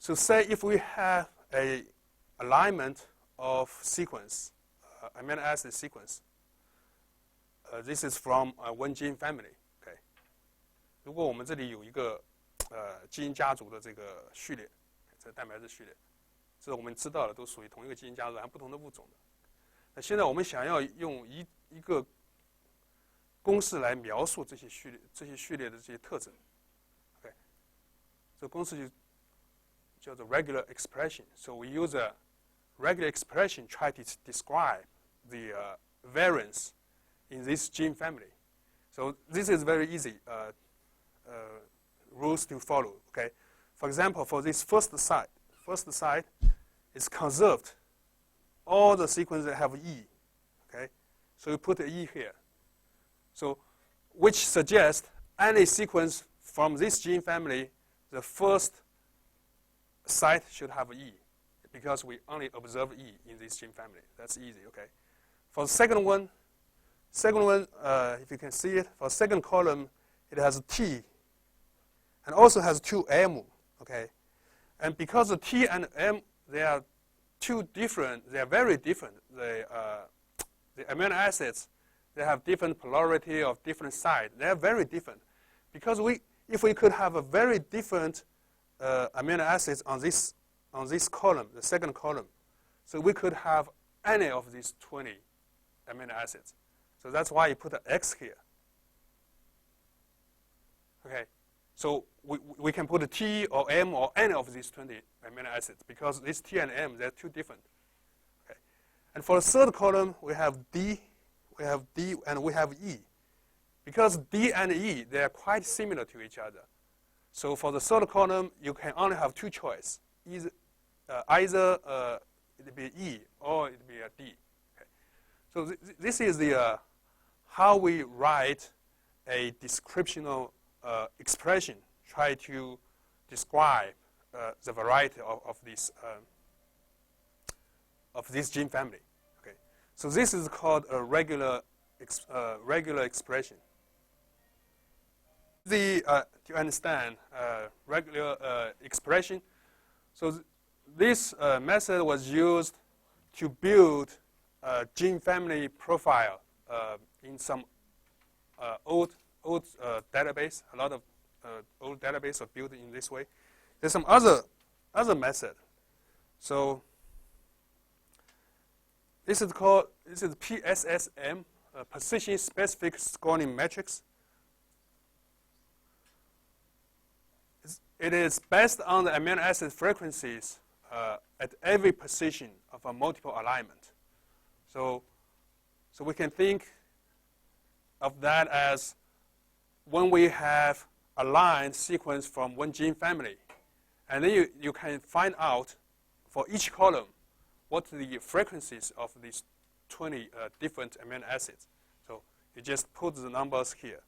So say if we have a alignment of sequence, amino acid sequence, this is from one gene family. Okay. 如果我们这里有一个基因家族的这个序列，这个蛋白质序列，这我们知道的都属于同一个基因家族，然后不同的物种的。那现在我们想要用一个公式来描述这些序列的这些特征。OK， 这个公式就叫做 regular expression. So we use a regular expression try to describe the variance in this gene family. So this is very easy rules to follow. Okay, for example, for this first site is conserved. All the sequences have E. Okay, so you put the E here. So which suggests any sequence from this gene family, the first site should have E, because we only observe E in this gene family. That's easy, okay? For the second one, if you can see it, for the second column, it has T, and also has two M, okay? And because the T and M, they are very different. The amino acids, they have different polarity of different side. They are very different. Because if we could have a very different amino acids on this column, the second column, so we could have any of these 20 amino acids. So that's why you put an X here. Okay, so we can put a T or M or any of these 20 amino acids, because this T and M, they're too different. Okay, and for the third column, we have D, and we have E. Because D and E, they are quite similar to each other. So for the third column, you can only have two choices. Either it be E or it be a D. Okay. So this is the how we write a descriptional expression, try to describe the variety of this gene family. Okay. So this is called a regular expression. To understand regular expression, so this method was used to build a gene family profile in some old database. A lot of old databases are built in this way. There's some other method. So this is PSSM, position specific scoring matrix. It is based on the amino acid frequencies at every position of a multiple alignment. So we can think of that as when we have aligned sequence from one gene family, and then you can find out for each column what the frequencies of these 20 different amino acids. So you just put the numbers here.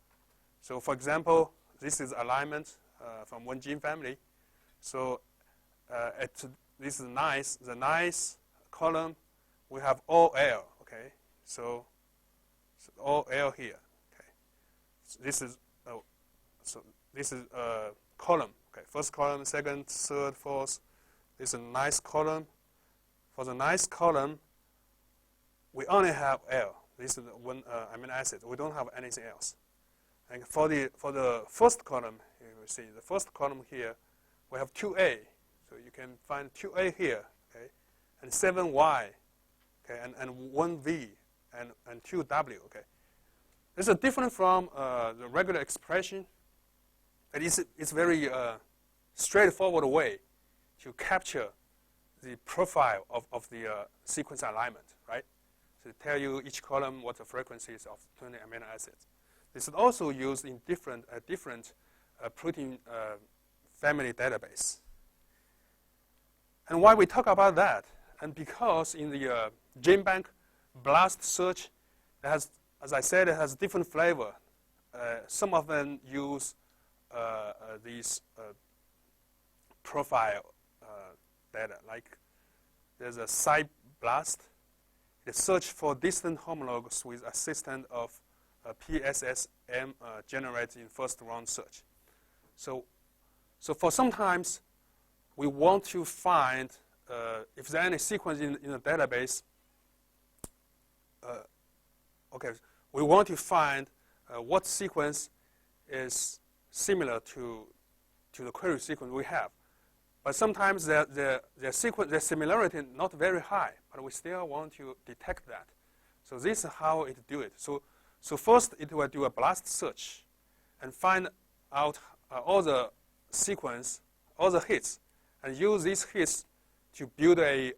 So for example, this is alignment from one gene family. So this is nice. The nice column, we have all L. Okay, so all L here. Okay, so this is column. Okay, first column, second, third, fourth. This is a nice column. For the nice column, we only have L. This is one amino acid. We don't have anything else. And for the first column, you will see the first column here, we have 2A. So you can find 2A here, okay, and 7Y, okay, and 1V, and 2W, okay. This is different from the regular expression. It's very straightforward way to capture the profile of the sequence alignment, right? So tell you each column what the frequencies of 20 amino acids. This is also used in different protein family database. And why we talk about that? And because in the GenBank BLAST search, it has, as I said, it has different flavor. Some of them use these profile data, like there's a SciBLAST. It search for distant homologs with assistance of PSSM generated in first round search. So for sometimes we want to find if there's any sequence in the database. Okay, we want to find what sequence is similar to the query sequence we have. But sometimes the similarity not very high, but we still want to detect that. So this is how it do it. So first it will do a blast search and find out all the sequence, all the hits, and use these hits to build a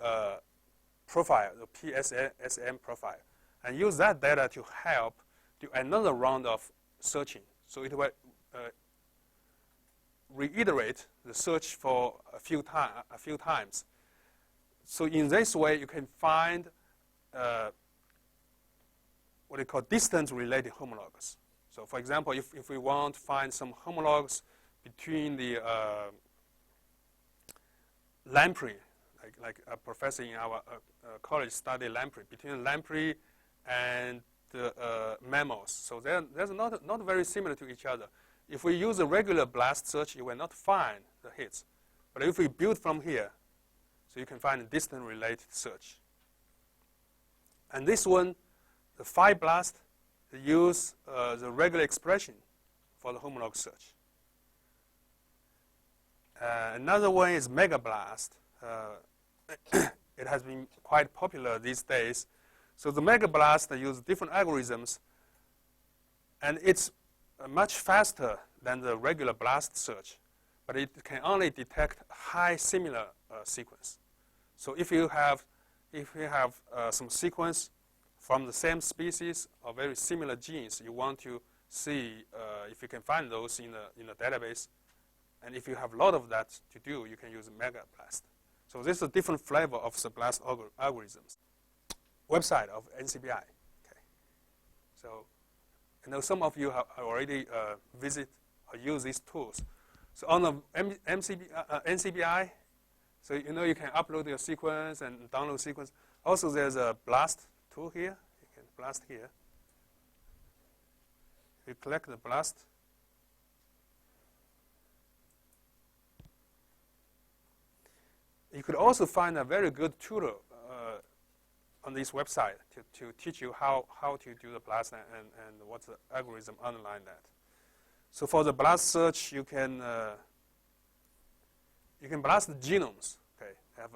profile, the PSSM profile, and use that data to help do another round of searching. So it will reiterate the search for a few times. So in this way, you can find what they call distance-related homologs. So for example, if we want to find some homologs between the lamprey, like a professor in our college studied lamprey, between lamprey and the mammals. So they're not very similar to each other. If we use a regular blast search, you will not find the hits. But if we build from here, so you can find a distance-related search. And this one, the PhyBlast, they use the regular expression for the homolog search. Another one is MegaBlast. It has been quite popular these days. So the MegaBlast uses different algorithms, and it's much faster than the regular blast search, but it can only detect high similar sequence. So if you have some sequence from the same species or very similar genes, you want to see if you can find those in a database, and if you have a lot of that to do, you can use MegaBlast. So this is a different flavor of the blast algorithms. Website of NCBI. Okay. So I know some of you have already visit or use these tools. So on the NCBI, so you know you can upload your sequence and download sequence. Also, there's a blast tool here. You can blast here. You click the blast. You could also find a very good tutor on this website to teach you how to do the blast and what's the algorithm underlying that. So for the blast search, you can blast the genomes. Okay, have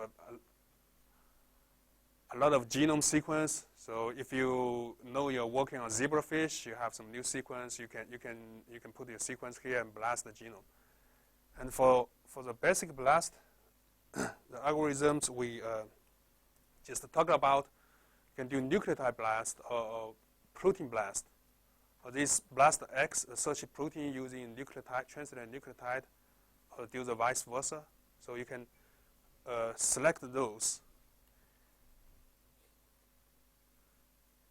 a lot of genome sequence. So if you know you're working on zebrafish, you have some new sequence. You can put your sequence here and blast the genome. And for the basic blast, the algorithms we just talked about, you can do nucleotide blast or protein blast. Or this blast X, search protein using nucleotide, translated nucleotide, or do the vice versa. So you can select those.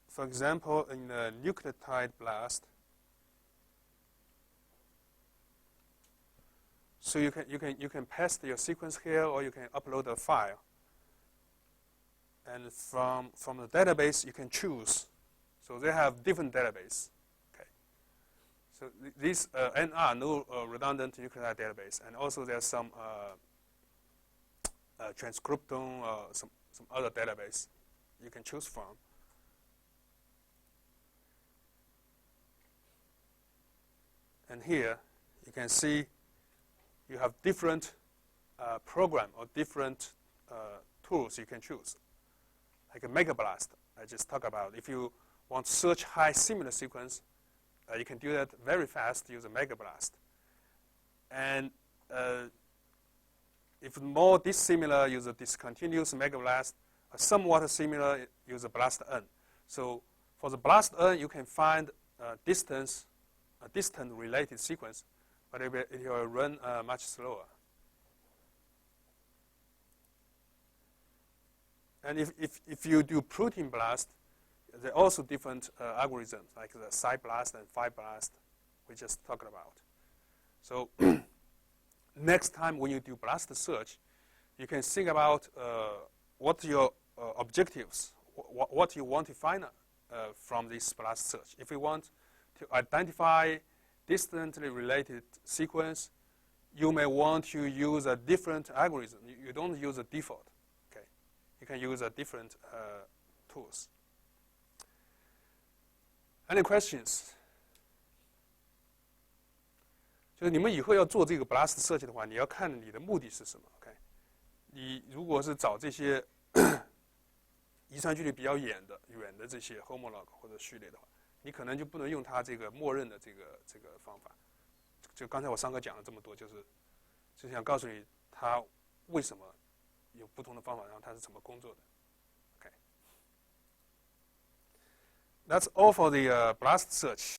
For example, in the nucleotide blast, so you can paste your sequence here, or you can upload a file. And from the database, you can choose. So they have different database. Okay. So these NR, no redundant nucleotide database, and also there's some transcriptome, some other database you can choose from. And here you can see you have different program or different tools you can choose. Like a MegaBlast, I just talked about. If you want to search high similar sequence, you can do that very fast using MegaBlast. And if more dissimilar, use a discontinuous MegaBlast. Somewhat similar, use a BlastN. So for the BlastN, you can find a distant related sequence, but it will run much slower. And if you do protein blast, there are also different algorithms, like the PsyBlast and PhyBlast we just talked about. So next time when you do blast search, you can think about what your objectives, what you want to find from this blast search. If you want to identify distantly related sequence, you may want to use a different algorithm. You don't use a default. Okay, you can use a different tools. Any questions? 就是你们以后要做这个 BLAST 设计的话，你要看你的目的是什么。OK， 你如果是找这些遗传距离比较远的这些 homolog 或者序列的话，你可能就不能用它这个默认的这个方法。就刚才我上课讲了这么多，就是想告诉你它为什么有不同的方法，然后它是怎么工作的。OK， That's all for the BLAST search.